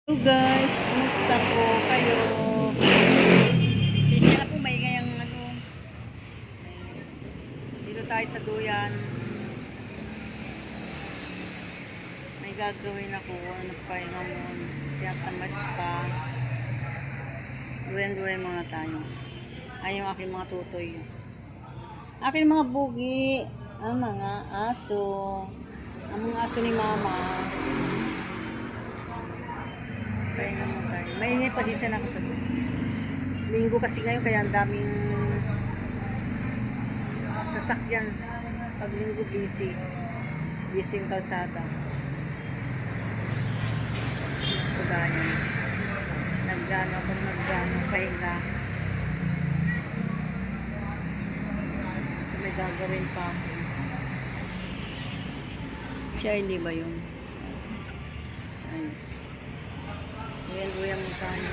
Hello guys, musta po kayo? Sisi na po may ngayang dito tayo sa duyan. May gagawin ako, pa yung amon. Kaya tamad pa. Duyan-duyan muna tayo. Ay yung aking mga tutoy. Aking mga bugi, ang mga aso. Ang mga aso ni mama. Kaya naman tayo. Maingay pa din siya nakatulog. Linggo kasi ngayon kaya ang daming sasakyan. Pag linggo busy. Busy yung kalsada. Sa ganyan. Nagano pahinga. May gagawin pa ako. Siya hindi ba yun? Saan? Duyan mo tayo.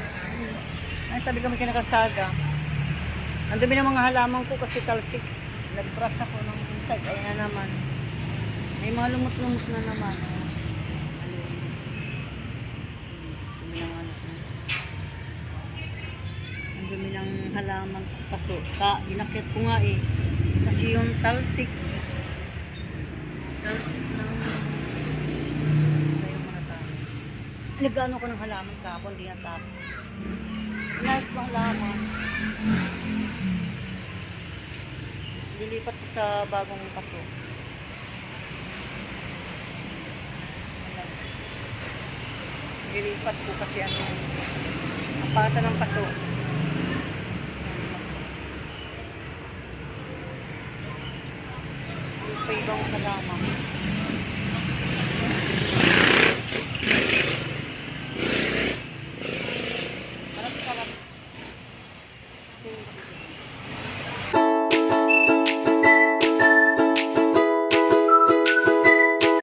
Ay, tabi kami kinakasaga. Ang dumi ng mga halaman ko kasi talsik. Nag-brush ako ng inside. Ayan na naman. May mga lumot-lumot na naman. Dumi ng ano ko. Ang dumi ng halaman ko. Paso. Inakit ko nga eh. Kasi yung talsik. Talsik ng nag-ano ko ng halaman kapon, di natapos. Inayos ko ang halaman. Dilipat ko sa bagong paso. Dilipat ko kasi ang pata ng paso. Yung pa ibang halaman.